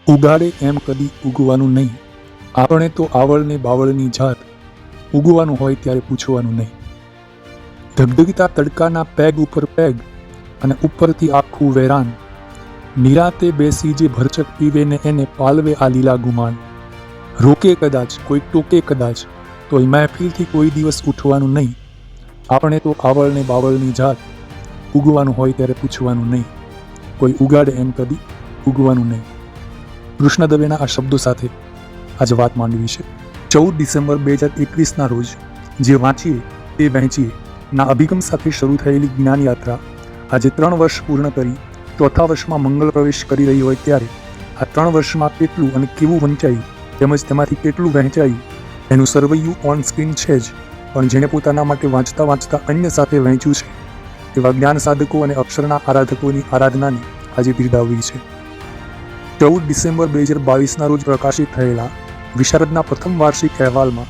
ઉગાડે એમ કદી ઉગવાનું નહીં. આપણે તો આવળને બાવળની જાત, ઉગવાનું હોય ત્યારે પૂછવાનું નહીં. ધગધગતા તડકાના પેગ ઉપર પેગ અને ઉપરથી આખું વેરાન, નિરાતે બેસી જે ભરચક પીવે ને એને પાલવે આ લીલા ગુમાન. રોકે કદાચ, કોઈ ટોકે કદાચ, તો મહેફિલથી કોઈ દિવસ ઉઠવાનું નહીં. આપણે તો આવળને બાવળની જાત, ઉગવાનું હોય ત્યારે પૂછવાનું નહીં. કોઈ ઉગાડે એમ કદી ઉગવાનું નહીં. કૃષ્ણ દવેના આ શબ્દો સાથે આજે વાત માંડવી છે. 14 ડિસેમ્બર 2021ના રોજ જે વાંચીએ તે વહેંચીએ ના અભિગમ સાથે શરૂ થયેલી જ્ઞાન યાત્રા આજે 3 વર્ષ પૂર્ણ કરી ચોથા વર્ષમાં મંગળ પ્રવેશ કરી રહી હોય ત્યારે આ 3 વર્ષમાં કેટલું અને કેવું વંચાયું તેમજ તેમાંથી કેટલું વહેંચાયું એનું સર્વૈયું ઓન સ્ક્રીન છે જ, પણ જેણે પોતાના માટે વાંચતા વાંચતા અન્ય સાથે વહેંચ્યું છે એવા જ્ઞાન સાધકો અને અક્ષરના આરાધકોની આરાધનાને આજે બિરદાવવી છે. 14 ડિસેમ્બર 2022ના રોજ પ્રકાશિત થયેલા વિશારદના પ્રથમ વાર્ષિક અહેવાલમાં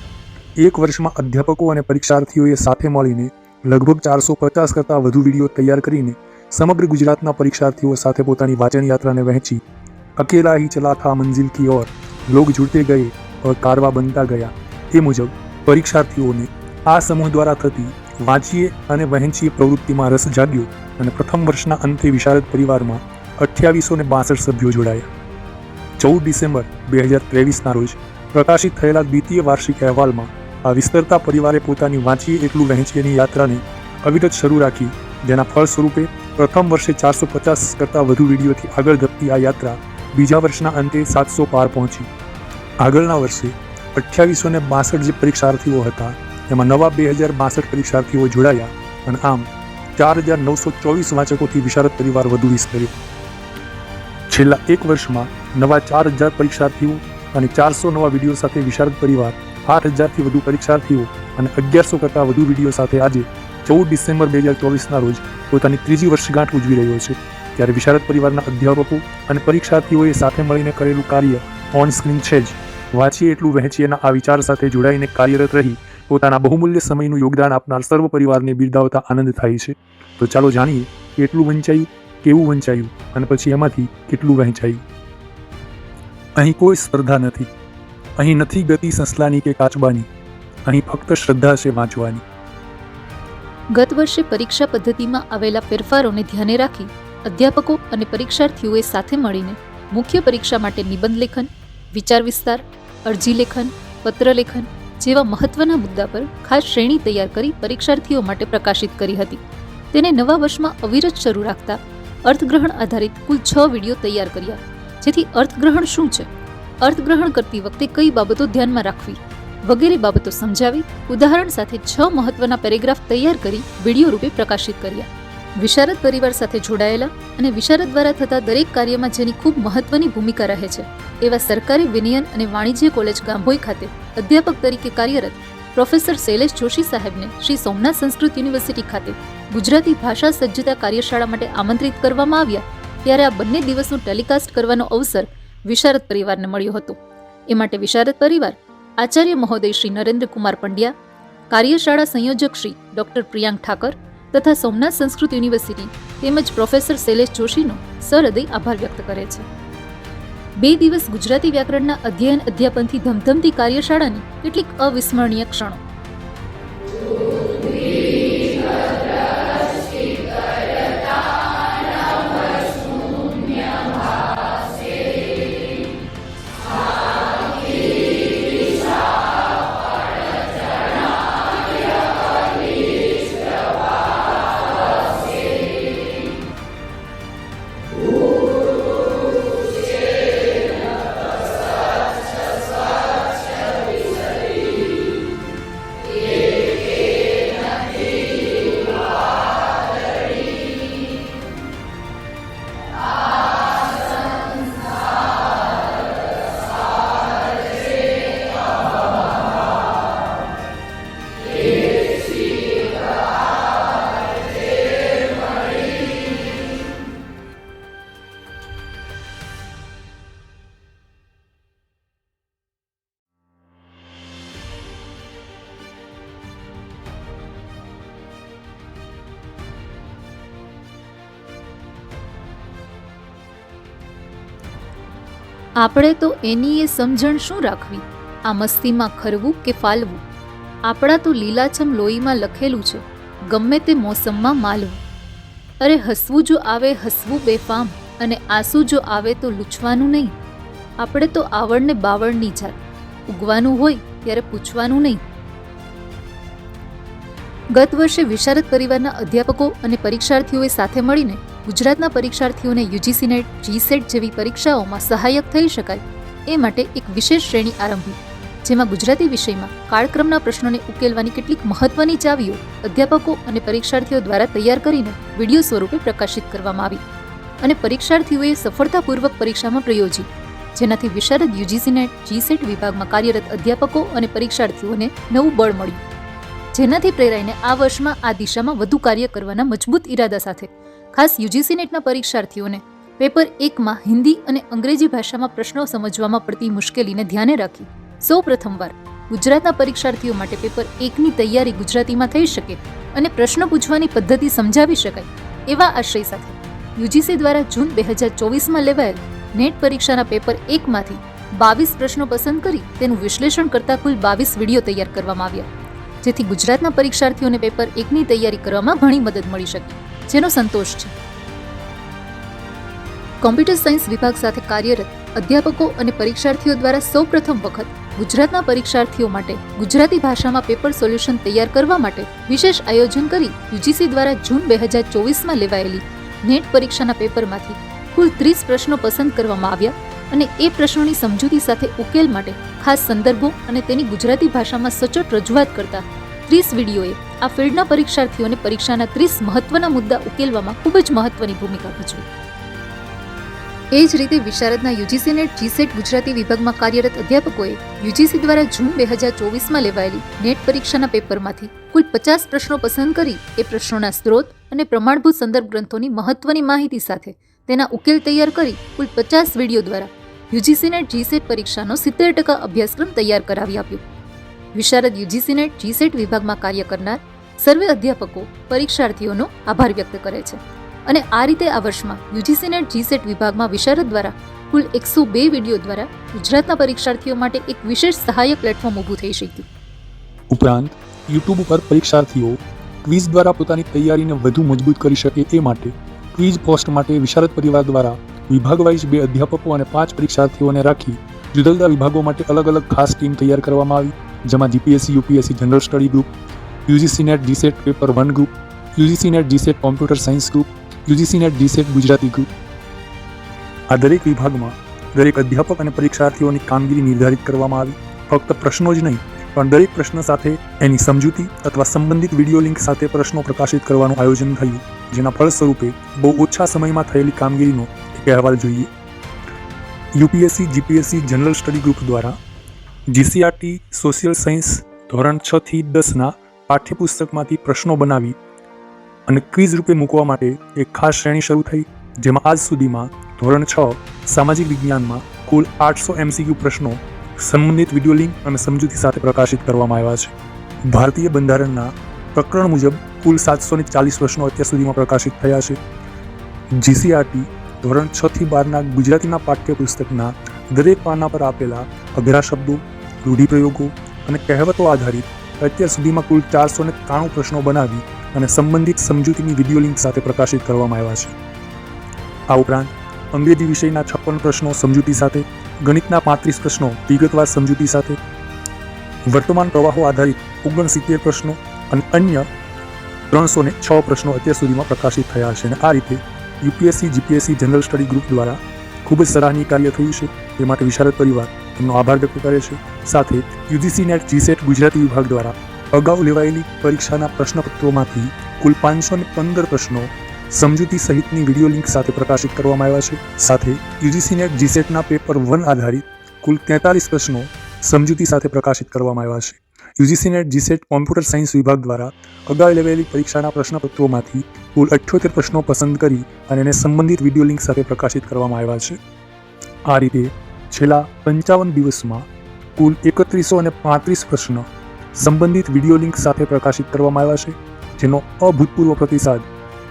એક વર્ષમાં અધ્યાપકો અને પરીક્ષાર્થીઓએ સાથે મળીને લગભગ 450 કરતાં વધુ વિડીયો તૈયાર કરીને સમગ્ર ગુજરાતના પરીક્ષાર્થીઓ સાથે પોતાની વાંચન યાત્રાને વહેંચી. અકેલા હી ચલા થા મંઝિલ કી ઓર, લોગ જુડતે ગયે ઓર કારવા બનતા ગયા. એ મુજબ પરીક્ષાર્થીઓને આ સમૂહ દ્વારા થતી વાંચીએ અને વહેંચીએ પ્રવૃત્તિમાં રસ જાગ્યો અને પ્રથમ વર્ષના અંતે વિશારદ પરિવારમાં 2862 સભ્યો જોડાયા. 14 ડિસેમ્બર 2023ના રોજ પ્રકાશિત થયેલા દ્વિતીય વાર્ષિક અહેવાલમાં આ વિસ્તરતા પરિવારે પોતાની વાંચીએ એટલું વહેંચીએની યાત્રાને અવિરત શરૂ રાખી, જેના ફળ સ્વરૂપે પ્રથમ વર્ષે 450 કરતાં વધુ વિડીયોથી આગળ ધપતી આ યાત્રા બીજા વર્ષના અંતે 700 પાર પહોંચી. આગળના વર્ષે 2862 જે પરીક્ષાર્થીઓ હતા એમાં નવા 2062 પરીક્ષાર્થીઓ જોડાયા અને આમ 4924 વાંચકોથી વિશારદ પરિવાર વધુ વિસ્તર્યો. છેલ્લા એક વર્ષમાં નવા 4000 પરીક્ષાર્થીઓ અને 400 નવા વિડીયો સાથે વિશારદ પરિવાર 8000થી વધુ પરીક્ષાર્થીઓ અને 1100 કરતાં વધુ વિડીયો સાથે આજે 14 ડિસેમ્બર 2024ના રોજ પોતાની ત્રીજી વર્ષગાંઠ ઉજવી રહ્યો છે. ત્યારે વિશારદ પરિવારના અધ્યાપકો અને પરીક્ષાર્થીઓએ સાથે મળીને કરેલું કાર્ય ઓન સ્ક્રીન છે જ. વાંચીએ એટલું વહેંચીએના આ વિચાર સાથે જોડાઈને કાર્યરત રહી પોતાના બહુમૂલ્ય સમયનું યોગદાન આપનાર સર્વ પરિવારને બિરદાવતા આનંદ થાય છે. તો ચાલો જાણીએ કેટલું વંચાયું, કેવું વંચાયું અને પછી એમાંથી કેટલું વહેંચાયું. અહીં કોઈ સ્પર્ધા નથી, અહીં નથી ગતિ સસલાની કે કાચબાની, અહીં ફક્ત શ્રદ્ધા છે વાંચવાની. ગત વર્ષે પરીક્ષા પદ્ધતિમાં આવેલા ફેરફારોને ધ્યાને રાખી અધ્યાપકો અને પરીક્ષાર્થીઓએ સાથે મળીને મુખ્ય પરીક્ષા માટે નિબંધ લેખન, વિચાર વિસ્તાર, અરજી લેખન, પત્ર લેખન જેવા મહત્વના મુદ્દા પર ખાસ શ્રેણી તૈયાર કરી પરીક્ષાર્થીઓ માટે પ્રકાશિત કરી હતી. તેને નવા વર્ષમાં અવિરત શરૂ રાખતા અર્થગ્રહણ આધારિત કુલ 6 વિડીયો તૈયાર કર્યા. જેથી અર્થગ્રહણ શું છે, અર્થગ્રહણ કરતી વખતે કઈ બાબતો ધ્યાનમાં રાખવી વગેરે બાબતો સમજાવી ઉદાહરણ સાથે 6 મહત્વના પેરેગ્રાફ તૈયાર કરી વિડીયો રૂપે પ્રકાશિત કર્યા. વિશારદ પરિવાર સાથે જોડાયેલા અને વિશારદ દ્વારા થતા દરેક કાર્યમાં જેની ખૂબ મહત્વની ભૂમિકા રહે છે એવા સરકારી વિનયન અને વાણિજ્ય કોલેજ ગાંભોઈ ખાતે અધ્યાપક તરીકે કાર્યરત પ્રોફેસર શૈલેષ જોશી સાહેબને શ્રી સોમનાથ સંસ્કૃત યુનિવર્સિટી ખાતે ગુજરાતી ભાષા સજ્જતા કાર્યશાળા માટે આમંત્રિત કરવામાં આવ્યા. ત્યારે આ બંને દિવસનું ટેલિકાસ્ટ કરવાનો અવસર વિશારદ પરિવારને મળ્યો હતો. એ માટે વિશારદ પરિવાર આચાર્ય મહોદય શ્રી નરેન્દ્ર કુમાર પંડ્યા, કાર્યશાળા સંયોજક શ્રી ડોક્ટર પ્રિયાંક ઠાકર તથા સોમનાથ સંસ્કૃત યુનિવર્સિટી તેમજ પ્રોફેસર શૈલેષ જોશીનો સહૃદય આભાર વ્યક્ત કરે છે. 2 દિવસ ગુજરાતી વ્યાકરણના અધ્યયન અધ્યાપનથી ધમધમતી કાર્યશાળાની કેટલીક અવિસ્મરણીય ક્ષણો. આપણે તો એની એ સમજણ શું રાખવી, આ મસ્તીમાં ખરવું કે ફાલવું. આપણા તો લીલાછમ લોહીમાં લખેલું છે, ગમે તે મોસમમાં માલવું. અરે હસવું જો આવે હસવું બેફામ, અને આંસુ જો આવે તો લૂછવાનું નહીં. આપણે તો આવડને બાવળની જાત, ઉગવાનું હોય ત્યારે પૂછવાનું નહીં. ગત વર્ષે વિશારદ પરિવારના અધ્યાપકો અને પરીક્ષાર્થીઓએ સાથે મળીને ગુજરાતના પરીક્ષાર્થીઓને યુજીસી નેટ, જીસેટ જેવી પરીક્ષાઓમાં સહાયક થઈ શકાય એ માટે એક વિશેષ શ્રેણી આરંભી, જેમાં ગુજરાતી વિષયમાં કાળક્રમના પ્રશ્નોને ઉકેલવાની કેટલીક મહત્વની ચાવીઓ અધ્યાપકો અને પરીક્ષાર્થીઓ દ્વારા તૈયાર કરીને વિડીયો સ્વરૂપે પ્રકાશિત કરવામાં આવી અને પરીક્ષાર્થીઓએ સફળતાપૂર્વક પરીક્ષામાં પ્રયોજી, જેનાથી વિશારદ યુજીસી નેટ, જીસેટ વિભાગમાં કાર્યરત અધ્યાપકો અને પરીક્ષાર્થીઓને નવું બળ મળ્યું, જેનાથી પ્રેરાઈને આ વર્ષમાં આ દિશામાં વધુ કાર્ય કરવાના મજબૂત ઈરાદા સાથે ખાસ યુજીસી નેટના પરીક્ષાર્થીઓને પેપર 1માં હિન્દી અને અંગ્રેજી ભાષામાં પ્રશ્નો સમજવામાં પડતી મુશ્કેલીને ધ્યાને રાખી સૌ પ્રથમવાર ગુજરાતના પરીક્ષાર્થીઓ માટે પેપર 1ની તૈયારી ગુજરાતીમાં થઈ શકે અને પ્રશ્ન પૂછવાની પદ્ધતિ સમજાવી શકાય એવા આશય સાથે યુજીસી દ્વારા જૂન 2024માં લેવાયેલ નેટ પરીક્ષાના પેપર 1માંથી 22 પ્રશ્નો પસંદ કરી તેનું વિશ્લેષણ કરતા કુલ 22 વિડીયો તૈયાર કરવામાં આવ્યા, જેથી ગુજરાતના પરીક્ષાર્થીઓને પેપર 1ની તૈયારી કરવામાં ઘણી મદદ મળી શકે, જેનો સંતોષ છે. કોમ્પ્યુટર સાયન્સ વિભાગ સાથે કાર્યરત અધ્યાપકો અને પરીક્ષાર્થીઓ દ્વારા સૌપ્રથમ વખત ગુજરાતના પરીક્ષાર્થીઓ માટે ગુજરાતી ભાષામાં પેપર સોલ્યુશન તૈયાર કરવા માટે વિશેષ આયોજન કરી યુજીસી દ્વારા જૂન 2024માં લેવાયેલી નેટ પરીક્ષાના પેપરમાંથી કુલ 30 પ્રશ્નો પસંદ કરવામાં આવ્યા અને એ પ્રશ્નોની સમજૂતી સાથે ઉકેલ માટે ખાસ સંદર્ભો અને તેની ગુજરાતી ભાષામાં સચોટ રજૂઆત કરતા 30 વિડીયોએ આ ફિલ્ડના પરીક્ષાર્થીઓને પરીક્ષાના 30 મહત્વના મુદ્દા ઉકેલવામાં ખૂબ જ મહત્વની ભૂમિકા ભજવી. એ જ રીતે વિશારદના યુજીસી નેટ, જીસેટ ગુજરાતી વિભાગમાં કાર્યરત અધ્યાપકોએ યુજીસી દ્વારા જૂન 2024માં લેવાયેલી નેટ પરીક્ષાના પેપરમાંથી કુલ 50 પ્રશ્નો પસંદ કરી એ પ્રશ્નોના સ્ત્રોત અને પ્રમાણભૂત સંદર્ભ ગ્રંથોની મહત્વની માહિતી સાથે તેના ઉકેલ તૈયાર કરી કુલ 50 વિડીયો દ્વારા યુજીસી નેટ, જીસેટ પરીક્ષાનો 70% અભ્યાસક્રમ તૈયાર કરાવી આપ્યો. વિશારદ યુજીસી નેટ, જીસેટ વિભાગમાં કાર્ય કરનાર સર્વે અધ્યાપકો પરીક્ષાર્થીઓનો આભાર વ્યક્ત કરે છે અને આ રીતે આ વર્ષમાં યુજીસી નેટ, જીસેટ વિભાગમાં વિશારદ દ્વારા કુલ 102 વિડીયો દ્વારા ગુજરાતના પરીક્ષાર્થીઓ માટે એક વિશેષ સહાયક પ્લેટફોર્મ ઊભું થઈ શક્યું. ઉપરાંત યુટ્યુબ પર પરીક્ષાર્થીઓ ક્વિઝ દ્વારા પોતાની તૈયારીને વધુ મજબૂત કરી શકે એ માટે ક્વિઝ પોસ્ટ માટે વિશારદ પરિવાર દ્વારા વિભાગ વાઇઝ 2 અધ્યાપકો અને 5 પરીક્ષાર્થીઓને રાખી જુદા જુદા વિભાગો માટે અલગ અલગ ખાસ ટીમ તૈયાર કરવામાં આવી, જેમાં GPSC, UPSC general study group, UGC net, GSET paper 1 group, UGC net, GSET computer science group, UGC net, GSET Gujarati group. આ દરેક વિભાગમાં દરેક અધ્યાપક અને પરીક્ષાર્થીઓની કામગીરી નિર્ધારિત કરવામાં આવી. ફક્ત પ્રશ્નો જ નહીં પણ દરેક પ્રશ્ન સાથે એની સમજૂતી અથવા સંબંધિત વિડીયો લિંક સાથે પ્રશ્નો પ્રકાશિત કરવાનું આયોજન થયું, જેના ફળ સ્વરૂપે બહુ ઓછા સમયમાં થયેલી કામગીરીનો એક અહેવાલ જોઈએ. UPSC, GPSC general study group દ્વારા જીસીઆરટી સોશિયલ સાયન્સ ધોરણ 6 થી 10ના પાઠ્યપુસ્તકમાંથી પ્રશ્નો બનાવી અને ક્વિઝ રૂપે મૂકવા માટે એક ખાસ શ્રેણી શરૂ થઈ, જેમાં આજ સુધીમાં ધોરણ 6 સામાજિક વિજ્ઞાનમાં કુલ 800 MCQ પ્રશ્નો સંબંધિત વિડીયો લિંક અને સમજૂતી સાથે પ્રકાશિત કરવામાં આવ્યા છે. ભારતીય બંધારણના પ્રકરણ મુજબ કુલ 740 પ્રશ્નો અત્યાર સુધીમાં પ્રકાશિત થયા છે. જીસીઆરટી ધોરણ 6 થી 12ના ગુજરાતીના પાઠ્યપુસ્તકના દરેક પાના પર આપેલા અઘરા શબ્દો, રૂઢિપ્રયોગો અને કહેવતો આધારિત અત્યાર સુધીમાં કુલ 493 પ્રશ્નો બનાવી અને સંબંધિત સમજૂતીની વિડીયો લિંક સાથે પ્રકાશિત કરવામાં આવ્યા છે. આ ઉપરાંત અંગ્રેજી વિષયના 56 પ્રશ્નો સમજૂતી સાથે, ગણિતના 35 પ્રશ્નો વિગતવાર સમજૂતી સાથે, વર્તમાન પ્રવાહો આધારિત 69 પ્રશ્નો અને અન્ય 306 પ્રશ્નો અત્યાર સુધીમાં પ્રકાશિત થયા છે. અને આ રીતે UPSC, GPSC general study group દ્વારા ખૂબ જ સરાહનીય કાર્ય થયું છે, તે માટે વિશારદ પરિવાર એમનો આભાર વ્યક્ત કરે છે. સાથે યુજીસી નેટ, જીસેટ ગુજરાતી વિભાગ દ્વારા અગાઉ લેવાયેલી પરીક્ષાના પ્રશ્નપત્રોમાંથી કુલ 515 પ્રશ્નો સમજૂતી સહિતની વિડીયો લિંક સાથે પ્રકાશિત કરવામાં આવ્યા છે. સાથે યુજીસી નેટ, જીસેટના પેપર 1 આધારિત કુલ 43 પ્રશ્નો સમજૂતી સાથે પ્રકાશિત કરવામાં આવ્યા છે. UGC net, GSET computer science વિભાગ દ્વારા અગાઉ લેવાયેલી પરીક્ષાના પ્રશ્નપત્રોમાંથી કુલ 78 પ્રશ્નો પસંદ કરી અને એને સંબંધિત વિડીયો લિંક સાથે પ્રકાશિત કરવામાં આવ્યા છે. આ રીતે છેલ્લા 55 દિવસમાં કુલ 3135 પ્રશ્નો સંબંધિત વિડીયો લિંક સાથે પ્રકાશિત કરવામાં આવ્યા છે, જેનો અભૂતપૂર્વ પ્રતિસાદ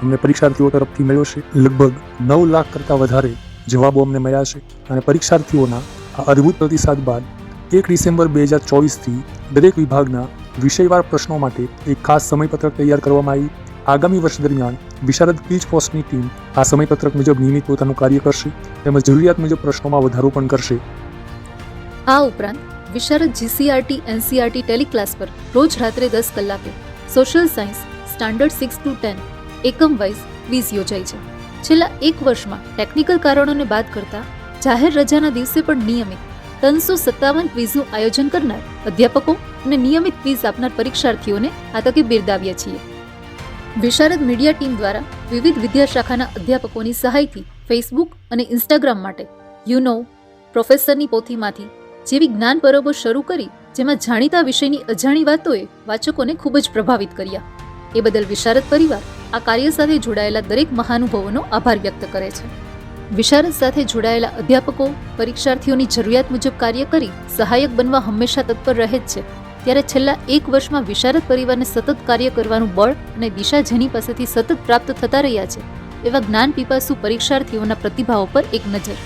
અમને પરીક્ષાર્થીઓ તરફથી મળ્યો છે. લગભગ 9 લાખ કરતાં વધારે જવાબો અમને મળ્યા છે અને પરીક્ષાર્થીઓના આ અદ્ભુત પ્રતિસાદ બાદ 1 ડિસેમ્બર 2024થી દરેક વિભાગના વિષયવાર પ્રશ્નો માટે એક ખાસ સમયપત્રક તૈયાર કરવામાં આવી. આગામી વર્ષ દરમિયાન વિશારદ ક્વિઝ પોસ્ટની ટીમ આ સમયપત્રક મુજબ નિયમિત પોતાનું કાર્ય કરશે તેમજ જરૂરિયાત મુજબ પ્રશ્નોમાં વધારો પણ કરશે. આ ઉપરાંત વિશારદ જીસીઆરટી એનસીઆરટી ટેલિક્લાસ પર રોજ રાત્રે 10 કલાકે સોશિયલ સાયન્સ સ્ટાન્ડર્ડ 6 to 10 એકમ વાઇઝ ક્વિઝ યોજાય છે. છેલ્લા 1 વર્ષમાં ટેકનિકલ કારણોને બાદ કરતા જાહેર રજાના દિવસે પણ નિયમિત 357 ક્વિઝનું આયોજન કરનાર અધ્યાપકો અને નિયમિત ક્વિઝ આપનાર પરીક્ષાર્થીઓને આ તકે બિરદાવ્યા છીએ. વિશારદ મીડિયા ટીમ દ્વારા વિવિધ વિદ્યાશાખાના અધ્યાપકોની સહાયથી ફેસબુક અને ઇન્સ્ટાગ્રામ માટે યુનો પ્રોફેસરની પોથીમાંથી જેવી જ્ઞાન પરબો શરૂ કરી જેમાં જાણીતા વિષયની અજાણી વાતોએ વાચકોને ખૂબ જ પ્રભાવિત કર્યા. એ બદલ વિશારદ પરિવાર આ કાર્ય સાથે જોડાયેલા દરેક મહાનુભાવોનો આભાર વ્યક્ત કરે છે. વિશારદ સાથે જોડાયેલા અધ્યાપકો પરીક્ષાર્થીઓની જરૂરિયાત મુજબ કાર્ય કરી સહાયક બનવા હંમેશા તત્પર રહે જ છે. ત્યારે છેલ્લા 1 વર્ષમાં વિશારદ પરિવારને સતત કાર્ય કરવાનું બળ અને દિશા જેની પાસેથી સતત પ્રાપ્ત થતા રહ્યા છે એવા જ્ઞાન પીપાસુ પરીક્ષાર્થીઓના પ્રતિભાવો પર એક નજર.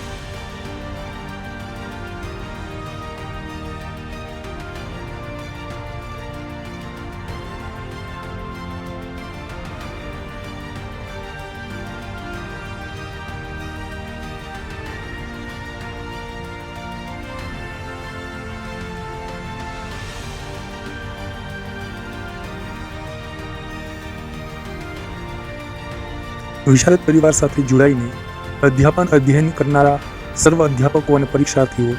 વિશારદ પરિવાર સાથે જોડાઈને અધ્યાપન અધ્યયન કરનારા સર્વ અધ્યાપકો અને પરીક્ષાર્થીઓ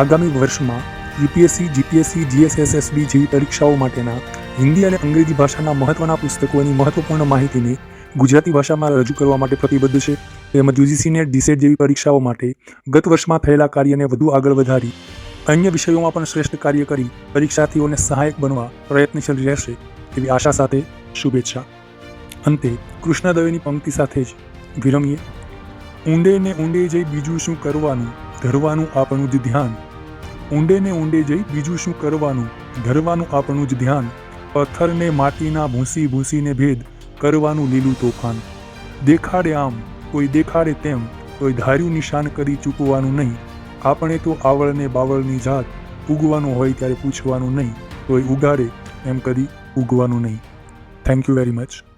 આગામી વર્ષમાં યુપીએસસી, જીપીએસસી, જીએસએસએસબી જેવી પરીક્ષાઓ માટેના હિન્દી અને અંગ્રેજી ભાષાના મહત્વના પુસ્તકોની મહત્વપૂર્ણ માહિતીને ગુજરાતી ભાષામાં રજૂ કરવા માટે પ્રતિબદ્ધ છે. તેમજ યુજીસી નેટ, ડીસેટ જેવી પરીક્ષાઓ માટે ગત વર્ષમાં થયેલા કાર્યને વધુ આગળ વધારી અન્ય વિષયોમાં પણ શ્રેષ્ઠ કાર્ય કરી પરીક્ષાર્થીઓને સહાયક બનવા પ્રયત્નશીલ રહેશે તેવી આશા સાથે શુભેચ્છા. અંતે કૃષ્ણદવેની પંક્તિ સાથે જ વિરમીએ. ઊંડે ને ઊંડે જઈ બીજું શું કરવાનું, ધરવાનું આપણું જ ધ્યાન. ઊંડે ને ઊંડે જઈ બીજું શું કરવાનું, ધરવાનું આપણું જ ધ્યાન. પથ્થરને માટીના ભૂંસી ભૂંસીને ભેદ કરવાનું લીલું તોફાન. દેખાડે આમ કોઈ દેખાડે તેમ કોઈ ધાર્યું નિશાન કરી ચૂકવાનું નહીં. આપણે તો આવળને બાવળની જાત, ઉગવાનું હોય ત્યારે પૂછવાનું નહીં, કોઈ ઉગાડે એમ કદી ઉગવાનું નહીં. Thank you very much.